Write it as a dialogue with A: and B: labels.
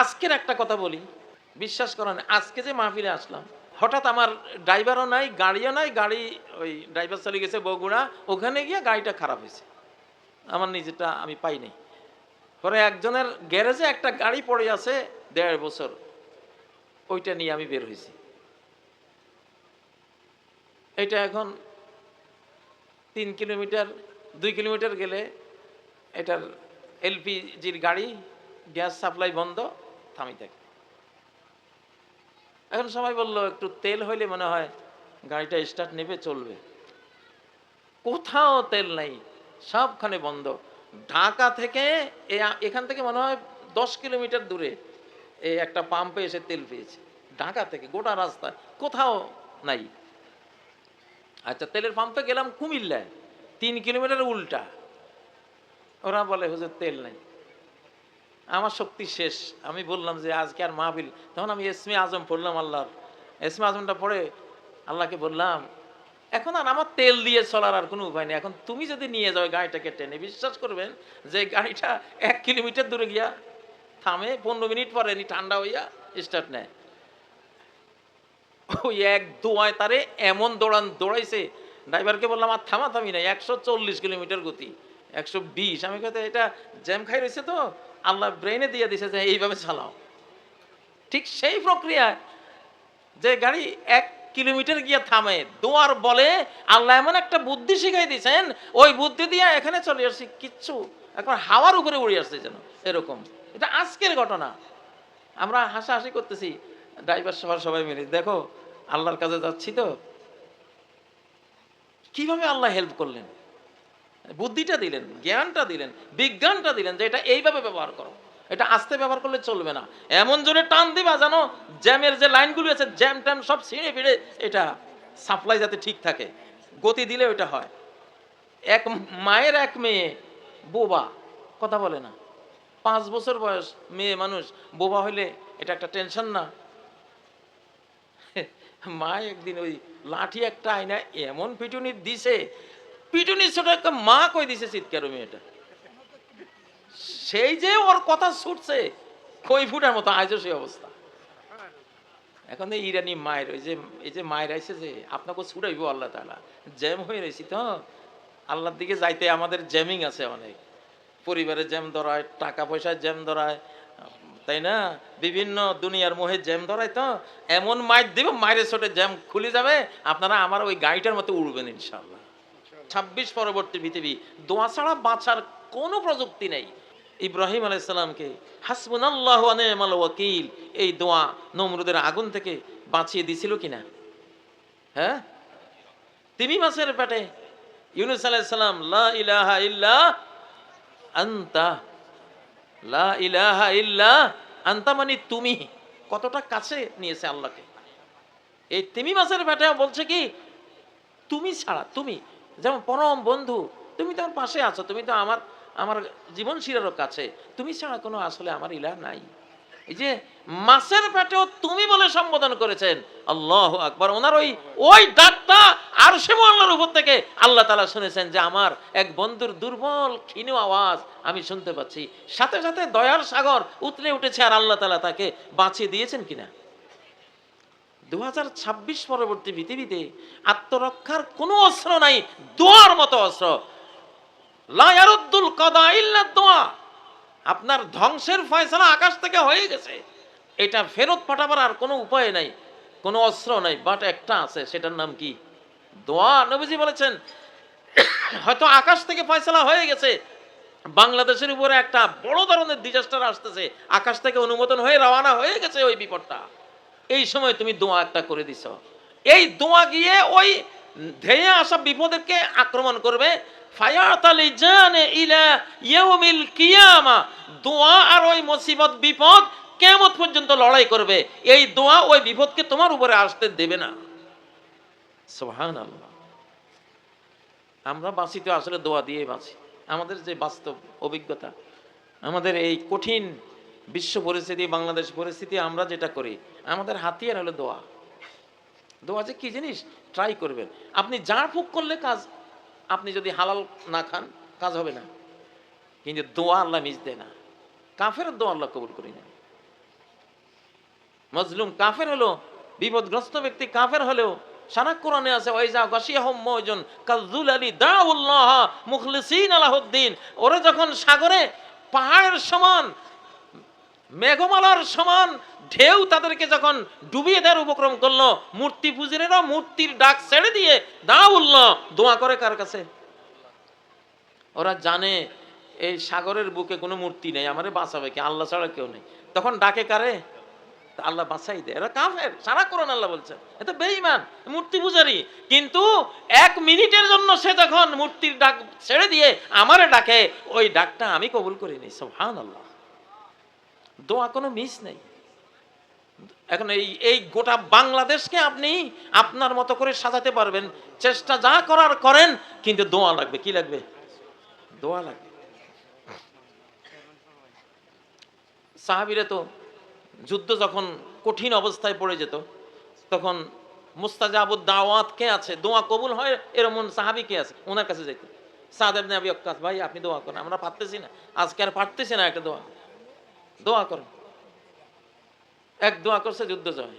A: আজকের একটা কথা বলি, বিশ্বাস করেন, আজকে যে মাহফিলে আসলাম, হঠাৎ আমার ড্রাইভারও নাই, গাড়িও নাই, গাড়ি ওই ড্রাইভার চলে গেছে বগুড়া, ওখানে গিয়ে গাড়িটা খারাপ হয়েছে, আমার নিজেরটা আমি পাই নাই। পরে একজনের গ্যারেজে একটা গাড়ি পড়ে আছে 1.5 বছর, ওইটা নিয়ে আমি বের হয়েছি। এটা এখন 3 কিলোমিটার 2 কিলোমিটার গেলে এটার এলপিজির গাড়ি, গ্যাস সাপ্লাই বন্ধ, থামি থাকে। এখন সবাই বললো একটু তেল হইলে মনে হয় গাড়িটা স্টার্ট নেবে, চলবে। কোথাও তেল নাই, সবখানে বন্ধ। ঢাকা থেকে এখান থেকে মনে হয় 10 কিলোমিটার দূরে এই একটা পাম্পে এসে তেল পেয়েছে। ঢাকা থেকে গোটা রাস্তায় কোথাও নাই। আচ্ছা, তেলের পাম্পে গেলাম কুমিল্লায়, 3 কিলোমিটার উল্টা। ওরা বলে হুজুর তেল নাই। আমার শক্তি শেষ, আমি বললাম যে আজকে আর মাহফিল। তখন আমি ইসমে আজম পড়লাম, আল্লাহর ইসমে আজমটা পড়ে আল্লাহকে বললাম, এখন আর আমার তেল দিয়ে চলার আর কোনো উপায় নেই, এখন তুমি যদি নিয়ে যাও গাড়িটাকে টেনে, বিশ্বাস করবেন যে গাড়িটা 1 কিলোমিটার দূরে গিয়া থামে, 15 মিনিট পরে ঠান্ডা হইয়া স্টার্ট নেয়। ওই এক দোয়ায় তারে এমন দৌড়াইছে, ড্রাইভারকে বললাম আর থামাথামি নাই, 140 কিলোমিটার গতি, 120। আমি কথা এটা জ্যাম খাই রয়েছে, তো আল্লাহ ব্রেনে দিয়ে দিছে যে এইভাবে চালাও। ঠিক সেই প্রক্রিয়ায় যে গাড়ি 1 কিলোমিটার গিয়ে থামে, দোয়ার বলে আল্লাহ এমন একটা বুদ্ধি শিখাই দিয়েছেন, ওই বুদ্ধি দিয়ে এখানে চলে আসছি, কিচ্ছু এখন হাওয়ার উপরে উড়ে আসছে যেন এরকম। এটা আজকের ঘটনা, আমরা হাসাহাসি করতেছি ড্রাইভার সবাই মিলে। দেখো আল্লাহর কাছে যাচ্ছি তো, কিভাবে আল্লাহ হেল্প করলেন, বুদ্ধিটা দিলেন, জ্ঞানটা দিলেন, বিজ্ঞানটা দিলেন যে এটা এইভাবে ব্যবহার করো, এটা আস্তে ব্যবহার করলে চলবে না, এমন জোরে টান দিবা জানো জ্যামের যে লাইনগুলো আছে জ্যাম ট্যাম সব ছিঁড়ে ফিরে এটা সাপ্লাই যাতে ঠিক থাকে, গতি দিলে ওইটা হয়। এক মায়ের এক মেয়ে বোবা, কথা বলে না, 5 বছর বয়স মেয়ে মানুষ, বোবা হইলে এটা একটা টেনশন না? মা একদিন ওই লাঠি একটা আইনা এমন পিটুনি দিছে, পিটুনি ছোট একটা মা কই দিছে চিৎকার মেয়েটা, সেই যে ওর কথা ছুটছে কই ফুটার মতো, আজও সেই অবস্থা। এখন এই ইরানি মায়ের এই যে মায়ের আইছে যে আপনাকে ছুটাইব আল্লাহ তাআলা, জ্যাম হয়ে রয়েছি তো, আল্লাহর দিকে যাইতে আমাদের জ্যামিং আছে অনেক, পরিবারে জ্যাম ধরায়, টাকা পয়সায় জ্যাম ধরায়, তাই না, বিভিন্ন দুনিয়ার মোহে জ্যাম ধরায়, তো এমন মাইর দিব মায়ের ছোটে জ্যাম খুলে যাবে, আপনারা আমার ওই গাড়িটার মতো উড়বেন ইনশাআল্লাহ। 26 পরবর্তী পৃথিবী, দোয়া ছাড়া বাঁচার কোনো প্রযুক্তি নেই। ইব্রাহিম আলাইহিস সালামকে হাসবুনাল্লাহু ওয়া নি'মাল ওয়াকিল এই দোয়া নমরুদের আগুন থেকে বাঁচিয়ে দিছিল কিনা? হ্যাঁ, তিমি মাছের পেটে ইউনূস আলাইহিস সালাম লা ইলাহা ইল্লা আনতা, লা ইলাহা ইল্লা আনতা মানে তুমি, কতটা কাছে নিয়েছে আল্লাহকে। এই তিমি মাছের পেটে বলছে কি তুমি ছাড়া, তুমি যেমন পরম বন্ধু, তুমি তো আমার পাশে আছো, তুমি তো আমার আমার জীবন শিরারও কাছে, তুমি ছাড়া কোনো আসলে আমার ইলাহ নাই। এই যে মাছের পেটেও তুমি বলে সম্বোধন করেছেন, আল্লাহু আকবার। ওনার ওই ডাকটা আরশে মুআল্লার উপর থেকে আল্লাহ তাআলা শুনেছেন যে আমার এক বন্ধুর দুর্বল ক্ষীণ আওয়াজ আমি শুনতে পাচ্ছি, সাথে সাথে দয়ার সাগর উতলে উঠেছে, আর আল্লাহ তাআলা তাকে বাঁচিয়ে দিয়েছেন কিনা। 2026 পরবর্তী পৃথিবীতে আত্মরক্ষার কোনো অস্ত্র নাই, দোয়ার মতো অস্ত্র। লা ইয়ারুদ্দুল কাদা ইল্লা দোয়া। আপনার ধ্বংসের ফয়সালা আকাশ থেকে হয়ে গেছে, এটা ফেরত পাঠাবার আর কোনো উপায় নাই, কোনো অস্ত্র নাই, বাট একটা আছে, সেটার নাম কি? দোয়া। নবীজি বলেছেন হয়তো আকাশ থেকে ফয়সালা হয়ে গেছে, বাংলাদেশের উপরে একটা বড় ধরনের ডিজাস্টার আসতেছে, আকাশ থেকে অনুমোদন হয়ে রওনা হয়ে গেছে ওই বিপদটা, এই সময় তুমি দোয়া একটা করে দিছ, এই দোয়া গিয়ে ওই ধেয়ে আসা বিপদকে আক্রমণ করবে। ফায়াতালি জানে ইলা ইয়াউমিল কিয়ামা, দোয়া আর ওই মুসিবত বিপদ কিয়ামত পর্যন্ত লড়াই করবে, এই দোয়া ওই বিপদকে তোমার উপরে আসতে দেবে না। সুবহানাল্লাহ। আমরা বাঁচি তো আসলে দোয়া দিয়ে বাঁচি, আমাদের যে বাস্তব অভিজ্ঞতা, আমাদের এই কঠিন বিশ্ব পরিস্থিতি, বাংলাদেশ পরিস্থিতি, আমরা যেটা করি আমাদের হাতিয়ার হলো দোয়া। দোয়া যে কি জিনিস ট্রাই করবেন। আপনি জাঁড় ফুঁক করলে কাজ, আপনি যদি হালাল না খান কাজ হবে না, কিন্তু দোয়া আল্লাহ মিস দেয় না, কাফের দোয়া আল্লাহ কবুল করি না। মজলুম কাফের হলো, বিপদগ্রস্ত ব্যক্তি কাফের হলেও সারা কোরআনে আছে ওয়াইজা গাশিয়াহুম মাউজুন কাযুলালি দাউল্লাহ মুখলিসিনা লাহুদ্দিন। ওরা যখন সাগরে পাহাড়ের সমান, মেঘমালার সমান ঢেউ তাদেরকে যখন ডুবিয়ে দেওয়ার উপক্রম করলো, মূর্তি পূজনীরা মূর্তির ডাক ছেড়ে দিয়ে দাউল্লাহ দোয়া করে কার কাছে? ওরা জানে এই সাগরের বুকে কোনো মূর্তি নেই, আমারে বাঁচাবে কি, আল্লাহ ছাড়া কেউ নেই। তখন ডাকে কারে? আল্লাহ বাঁচাই দেয়। এরা কাফের, সারা কোরআন আল্লাহ বলছেন এটা বেঈমান, মূর্তি পূজারী। কিন্তু এক মিনিটের জন্য সে যখন মূর্তির ডাক ছেড়ে দিয়ে আমারে ডাকে, ওই ডাকটা আমি কবুল করিনি। সুবহানাল্লাহ। দোয়া কোনো মিস নেই। এখন এই এই গোটা বাংলাদেশকে আপনি আপনার মতো করে সাজাতে পারবেন, চেষ্টা যা করার করেন, কিন্তু দোয়া লাগবে। কি লাগবে? দোয়া লাগবে। সাহাবীরা তো যুদ্ধ যখন কঠিন অবস্থায় পড়ে যেত, তখন মুস্তাজাবুদ দাওয়াত কে আছে, দোয়া কবুল হয় এরকম সাহাবী কে আছে, ওনার কাছে যাইত। সাদ ইবনে আবি ওয়াক্কাস, ভাই আপনি দোয়া করেন, আমরা পারতেছি না, আজকে আর পারতেছি না, একটা দোয়া, দোয়া করেন। এক দোয়া করছে, যুদ্ধ জয়।